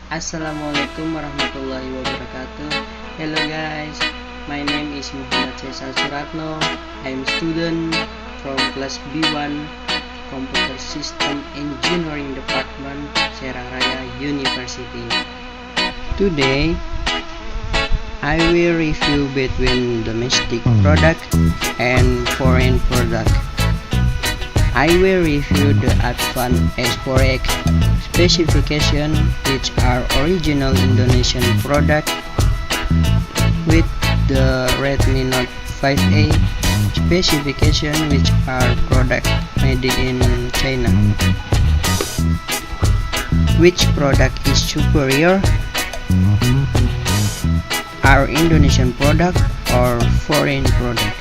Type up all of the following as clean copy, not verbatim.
Assalamualaikum warahmatullahi wabarakatuh. Hello guys, my name is Muhammad Cesar Suratno. I am student from class B1 Computer System Engineering Department, Serang Raya University. Today, I will review between domestic product and foreign product. I will review the Advan S4X specification, which are original Indonesian product, with the Redmi Note 5A specification, which are product made in China. Which product is superior? Are Indonesian product or foreign product?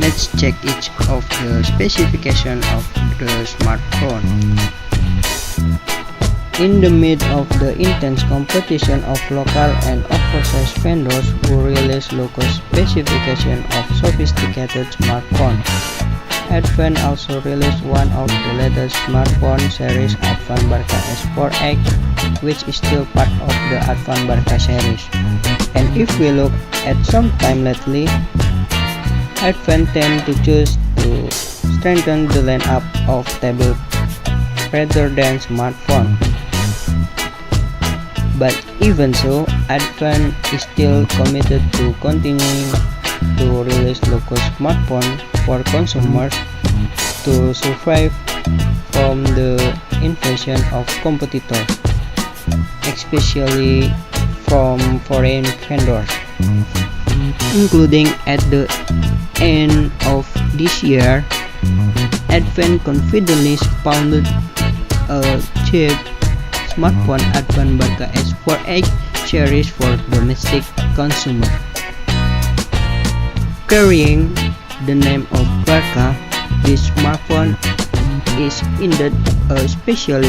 Let's check each of the specification of the smartphone. In the mid of the intense competition of local and oversized vendors who release low-cost specification of sophisticated smartphone, Advan also released one of the latest smartphone series, Advan Barca S4X, which is still part of the Advan Barca series. And if we look at some time lately, Advan tend to choose to strengthen the lineup of tablet rather than smartphone. But even so, Advan is still committed to continuing to release low-cost smartphone for consumers to survive from the invasion of competitors, especially from foreign vendors, including at the end of this year. Advan confidently founded a cheap smartphone, Advan Barca S4X series, for domestic consumer. Carrying the name of Barca, this smartphone is indeed a special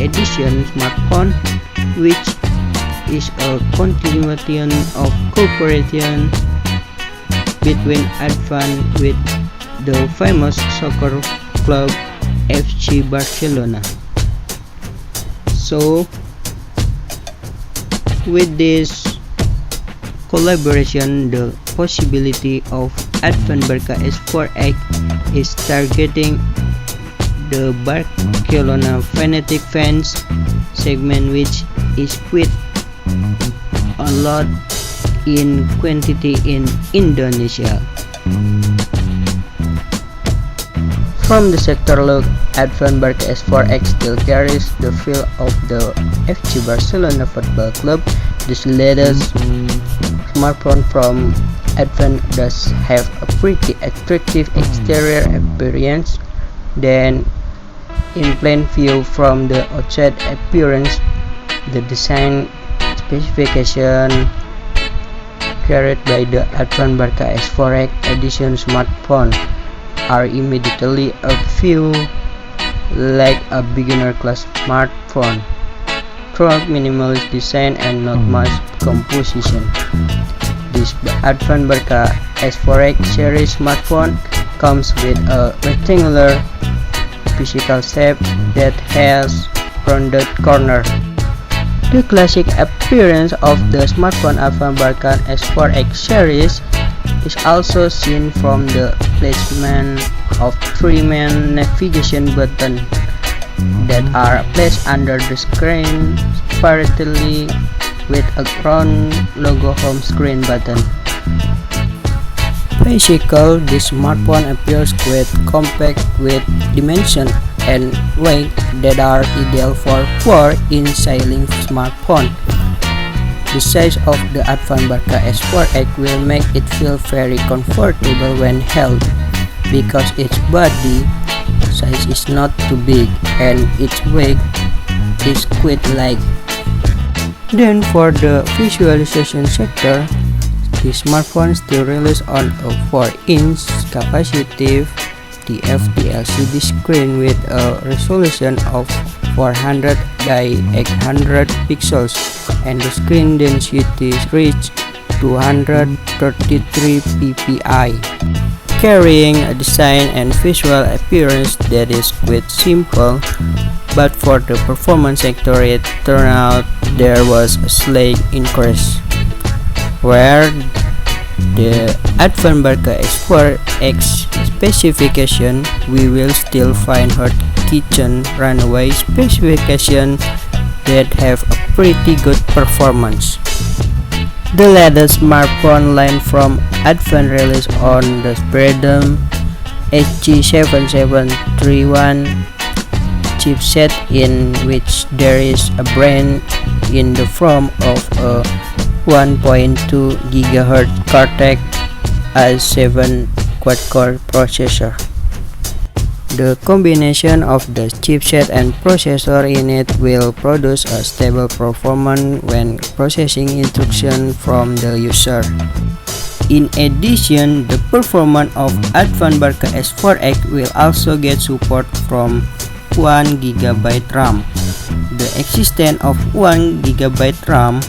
edition smartphone, which is a continuation of cooperation between Advan with the famous soccer club FC Barcelona. So, with this collaboration, the possibility of Advan Barca S4X is targeting the Barcelona fanatic fans segment, which is quite a lot in quantity in Indonesia. From the sector look, Advan Barca S4X still carries the feel of the FC Barcelona football club. This latest smartphone from Advan does have a pretty attractive exterior appearance. Then, in plain view from the outside appearance, the design specification carried by the Advan Barca S4X edition smartphone are immediately a feel like a beginner class smartphone, throughout minimalist design and not much composition. This Advan Barca S4X series smartphone comes with a rectangular physical shape that has rounded corner. The classic appearance of the smartphone Advan Barca S4X series is also seen from the placement of three main navigation buttons that are placed under the screen separately, with a round logo home screen button. Basically, this smartphone appears quite compact with dimension and weight that are ideal for 4-inch sailing smartphone. The size of the Advan Barca S4X will make it feel very comfortable when held, because its body size is not too big and its weight is quite light. Then for the visualization sector, the smartphone still relies on a 4-inch capacitive TFT LCD screen with a resolution of 400 by 800 pixels, and the screen density reached 233 ppi, carrying a design and visual appearance that is quite simple but for the performance sector it turned out there was a slight increase, where the Advan Barca S4X specification we will still find hot kitchen runway specification that have a pretty good performance. The latest smartphone line from Advan released on the Freedom HG7731 chipset, in which there is a brain in the form of a 1.2 GHz Cortex A7 quad-core processor. The combination of the chipset and processor in it will produce a stable performance when processing instructions from the user. In addition, the performance of Advan Barca S4X will also get support from 1 GB RAM. The existence of 1 GB RAM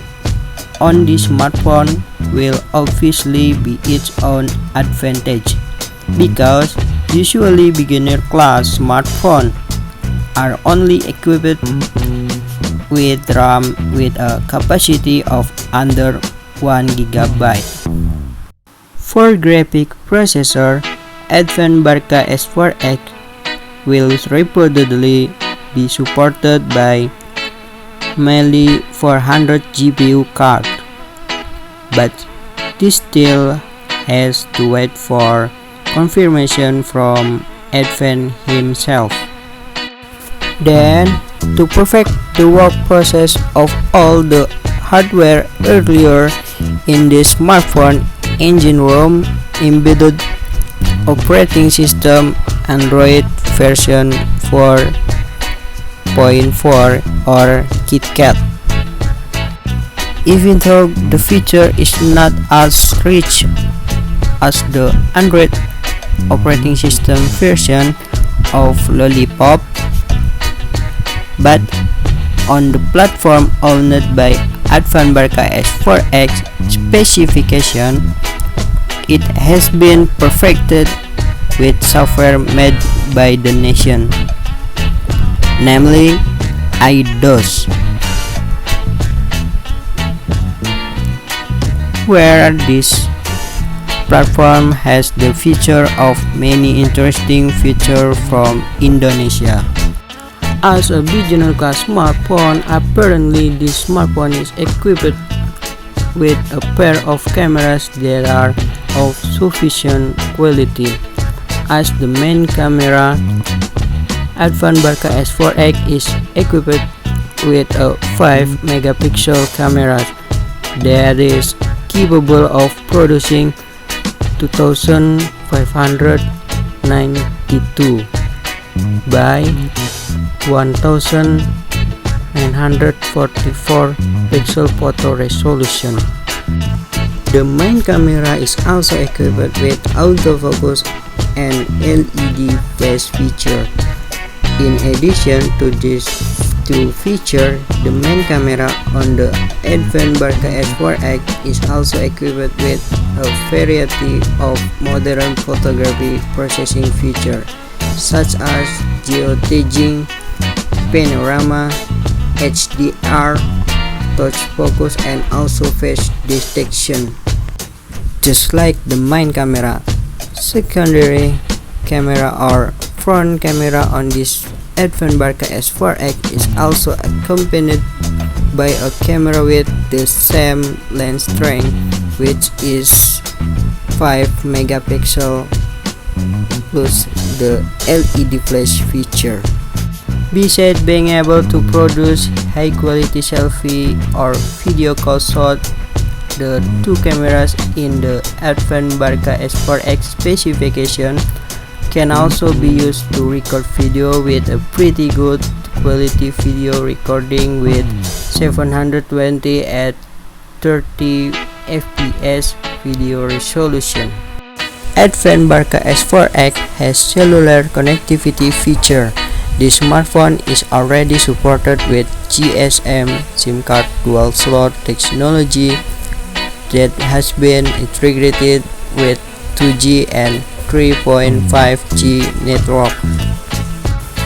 on this smartphone will obviously be its own advantage, because usually beginner class smartphones are only equipped with RAM with a capacity of under 1 GB. For graphic processor, Advan Barca S4X will reportedly be supported by Mali 400 GPU card, but this still has to wait for confirmation from Advan himself. Then, to perfect the work process of all the hardware earlier in this smartphone, engine room, embedded operating system, Android version 4.4 or KitKat. Even though the feature is not as rich as the Android operating system version of Lollipop, but on the platform owned by Advan Barca S4X specification, it has been perfected with software made by the nation, namely iDOS, where this platform has the feature of many interesting features from Indonesia. As a beginner class smartphone, apparently this smartphone is equipped with a pair of cameras that are of sufficient quality. As the main camera, Advan Barca S4X is equipped with a 5 megapixel camera that is capable of producing 2592 by 1944 pixel photo resolution. The main camera is also equipped with autofocus and LED flash feature. In addition to these two features, the main camera on the Advan Barca S4X is also equipped with a variety of modern photography processing features, such as geotagging, panorama, HDR, touch focus, and also face detection. Just like the main camera, secondary camera or front camera on this Advan Barca S4X is also accompanied by a camera with the same lens strength, which is 5 megapixel plus the LED flash feature. Besides being able to produce high quality selfie or video call shot, the two cameras in the Advan Barca S4X specification can also be used to record video with a pretty good quality video recording with 720 at 30 fps video resolution. Advan Barca S4X has cellular connectivity feature. This smartphone is already supported with GSM SIM card dual slot technology that has been integrated with 2G and 3.5G network.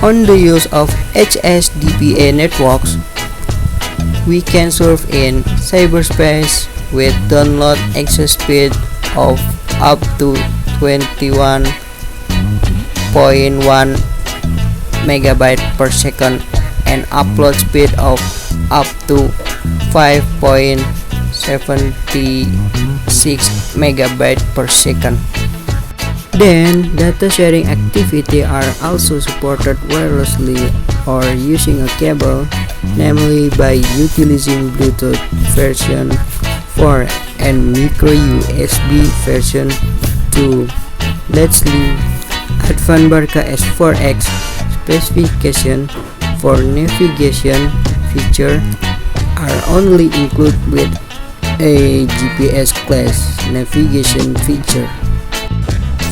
On the use of HSDPA networks, we can surf in cyberspace with download access speed of up to 21.1 megabyte per second and upload speed of up to 5.76 megabyte per second. Then, data sharing activity are also supported wirelessly or using a cable, namely by utilizing Bluetooth version 4 and micro USB version 2. Lastly, Advan Barca S4X specification for navigation feature are only included with a GPS class navigation feature.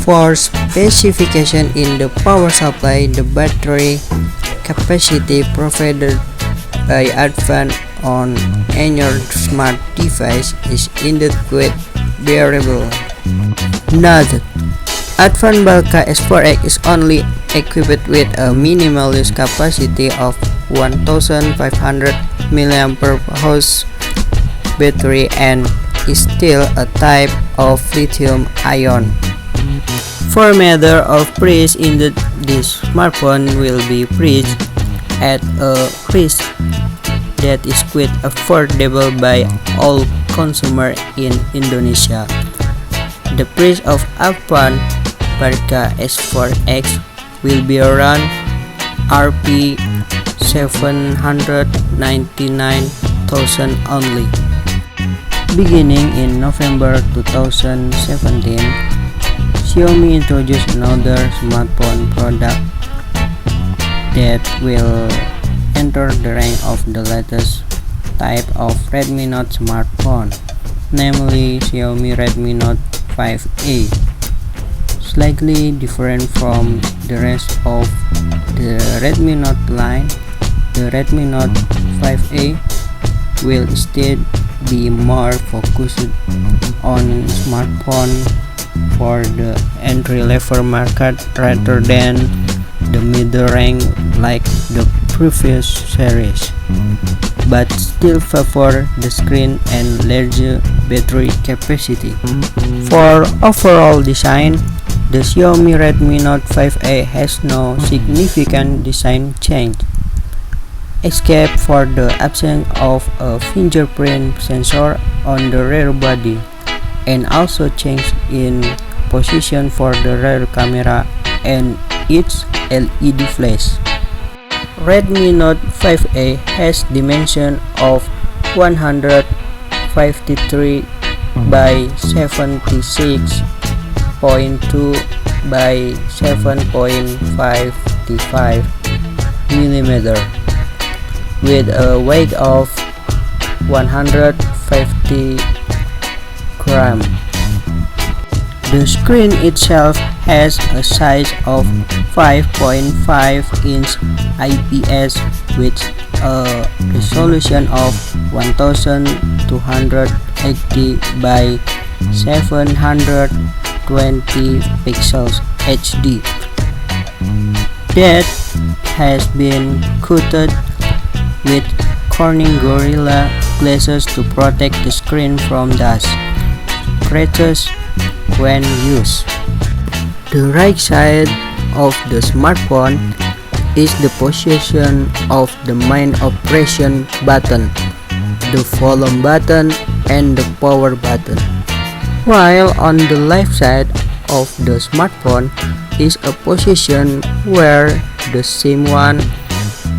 For specification in the power supply, the battery capacity provided by Advan on any smart device is inadequate variable. Note: Advan Barca S4X is only equipped with a minimal use capacity of 1500 mAh battery and is still a type of lithium-ion. For matter of price in this smartphone will be priced at a price that is quite affordable by all consumers in Indonesia. The price of Advan Barca S4X will be around Rp 799,000 only. Beginning in November 2017, Xiaomi introduced another smartphone product that will enter the rank of the latest type of Redmi Note smartphone, namely Xiaomi Redmi Note 5A. Slightly different from the rest of the Redmi Note line, the Redmi Note 5A will instead be more focused on smartphone for the entry-level market rather than the middle rank like the previous series, but still favor the screen and larger battery capacity. For overall design, the Xiaomi Redmi Note 5A has no significant design change, except for the absence of a fingerprint sensor on the rear body, and also change in position for the rear camera and its LED flash. Redmi Note 5A has dimension of 153 by 76.2 by 7.55 mm with a weight of 150 grams. The screen itself has a size of 5.5-inch IPS with a resolution of 1280 by 720 pixels HD that has been coated with Corning Gorilla glasses to protect the screen from dust, scratches when used. The right side of the smartphone is the position of the main operation button, the volume button, and the power button, while on the left side of the smartphone is a position where the SIM1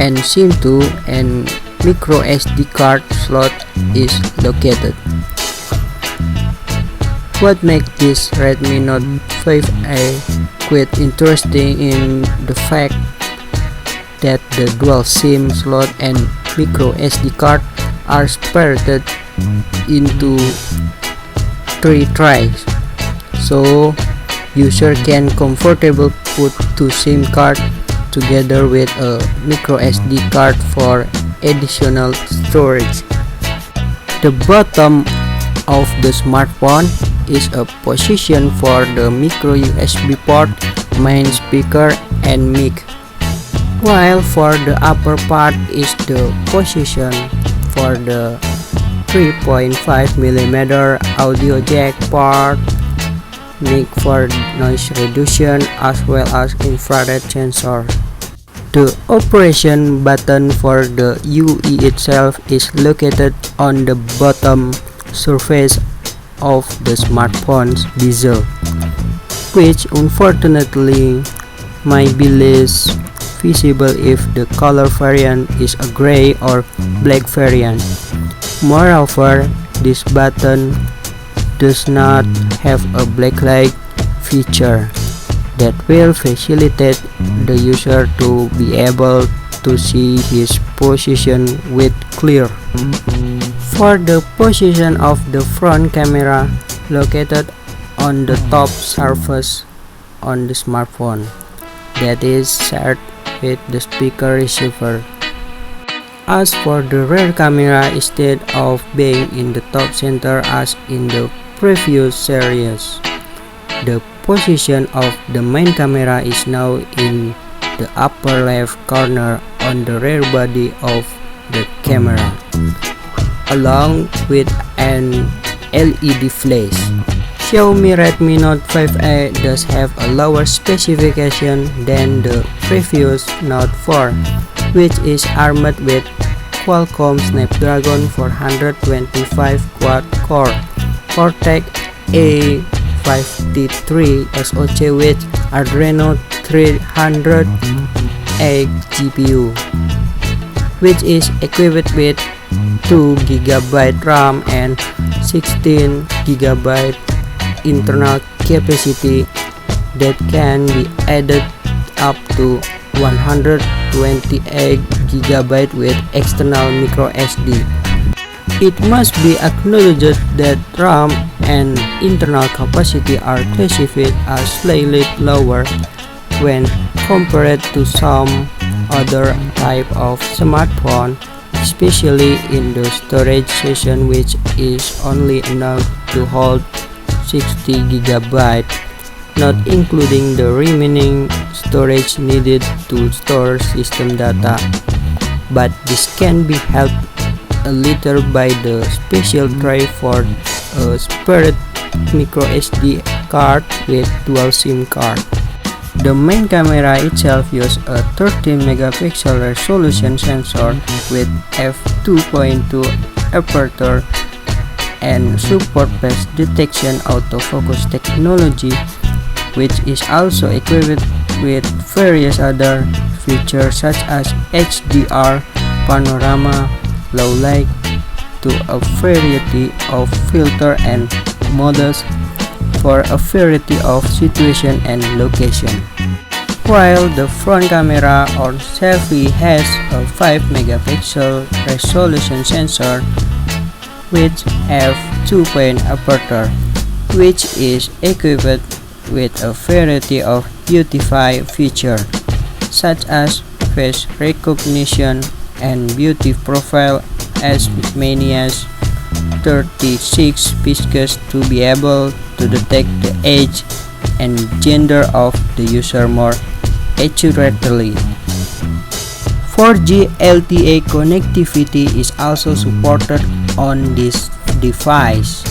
and SIM2 and micro SD card slot is located. What makes this Redmi Note 5A quite interesting in the fact that the dual SIM slot and micro SD card are separated into 3 trays, so user can comfortably put 2 SIM cards together with a micro SD card for additional storage. The bottom of the smartphone is a position for the micro USB port, main speaker, and mic. while for the upper part is the position for the 3.5mm audio jack port, mic for noise reduction, as well as infrared sensor. The operation button for the UE itself is located on the bottom surface of the smartphone's bezel, which unfortunately might be less visible if the color variant is a gray or black variant. Moreover, this button does not have a backlight feature that will facilitate the user to be able to see his position with clear. For the position of the front camera, located on the top surface on the smartphone, that is shared with the speaker receiver. As for the rear camera, instead of being in the top center as in the previous series, the position of the main camera is now in the upper left corner on the rear body of the camera, along with an LED flash. Xiaomi Redmi Note 5A does have a lower specification than the previous Note 4, which is armed with Qualcomm Snapdragon 425 quad-core Cortex A53 SoC with Adreno 300X GPU, which is equipped with 2GB RAM and 16GB internal capacity that can be added up to 128GB with external micro SD. It must be acknowledged that RAM and internal capacity are classified as slightly lower when compared to some other type of smartphone, especially in the storage section, which is only enough to hold 60GB, not including the remaining storage needed to store system data. But this can be helped a little by the special tray for a spare micro SD card with dual SIM card. The main camera itself uses a 13MP resolution sensor with f2.2 aperture and support face detection autofocus technology, which is also equipped with various other features such as HDR, panorama, low light, to a variety of filter and modes for a variety of situation and location. While the front camera or selfie has a 5MP resolution sensor with f2.0 aperture, which is equipped with a variety of beautify features such as face recognition and beauty profile, as many as 36 pixels to be able to detect the age and gender of the user more accurately. 4G LTE connectivity is also supported on this device,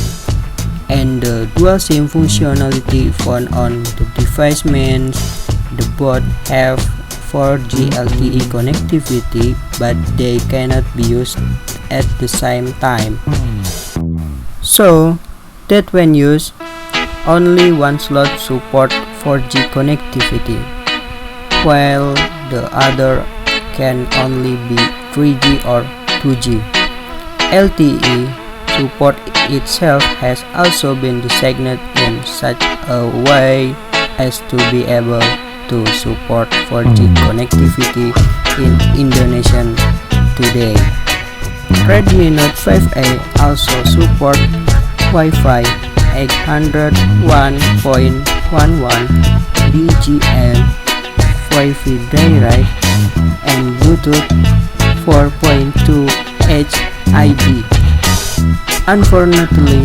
and the dual SIM functionality found on the device means the both have 4G LTE connectivity, but they cannot be used at the same time, so that when used, only one slot support 4G connectivity, while the other can only be 3G or 2G. LTE support itself has also been designed in such a way as to be able to support 4G connectivity in Indonesian today. Redmi Note 5A also support Wi-Fi 801.11 BGL, Wi-Fi Direct, and Bluetooth 4.2 HID. Unfortunately,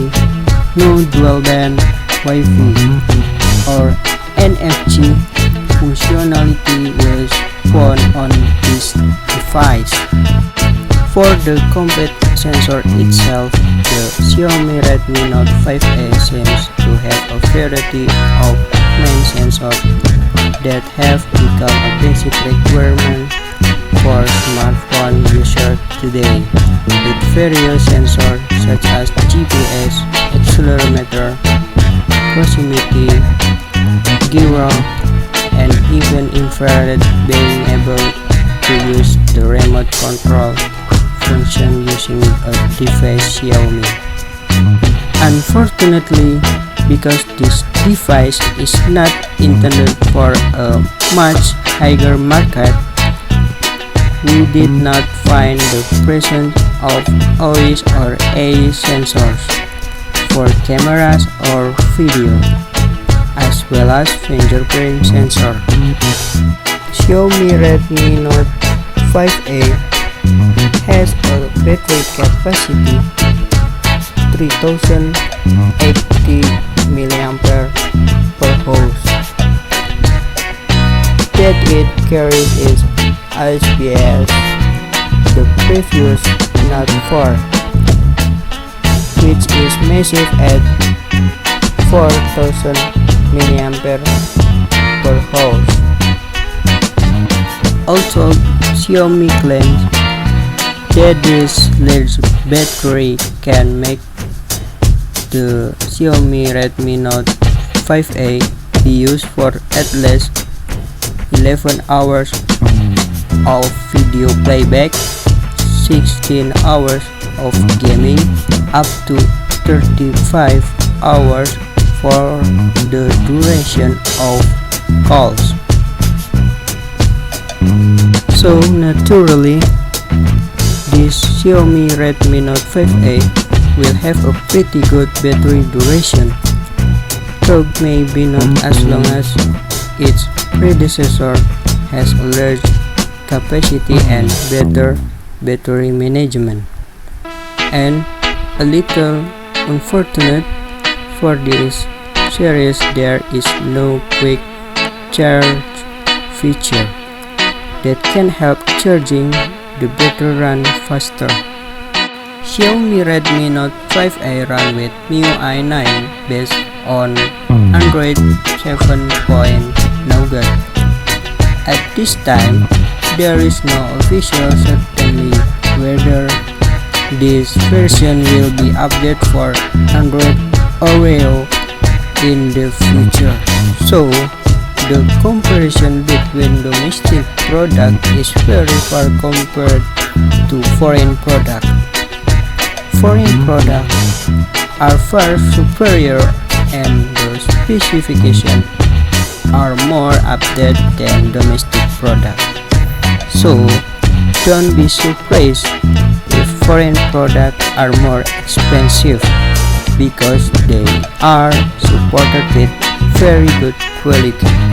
no dual band Wi-Fi or NFC functionality was found on this device. For the complete sensor itself, the Xiaomi Redmi Note 5A seems to have a variety of main sensors that have become a basic requirement for smartphone users today, with various sensors such as GPS, accelerometer, proximity, gyro, and even infrared being able to use the remote control function using a device Xiaomi. Unfortunately, because this device is not intended for a much higher market, we did not find the presence of OIS or AI sensors for cameras or video, as well as fingerprint sensor. Xiaomi Redmi Note 5A has a battery capacity 3080 mAh that it carries its IPS, the previous Note 4, which is massive at 4000 mAh. Also, Xiaomi claims that this large battery can make the Xiaomi Redmi Note 5A be used for at least 11 hours of video playback, 16 hours of gaming, up to 35 hours for the duration of calls. So naturally, this Xiaomi Redmi Note 5A will have a pretty good battery duration, though maybe not as long as its predecessor has a large capacity and better battery management. And a little unfortunate for this series, there is no quick charge feature that can help charging the battery run faster. Xiaomi Redmi Note 5A run with MIUI 9 based on Android 7. Nougat. At this time, there is no official certainty whether this version will be updated for Android Oreo in the future. So, the comparison between domestic product is very far compared to foreign product. Foreign products are far superior and the specifications are more updated than domestic product. So, don't be surprised if foreign products are more expensive because they are supported with very good quality.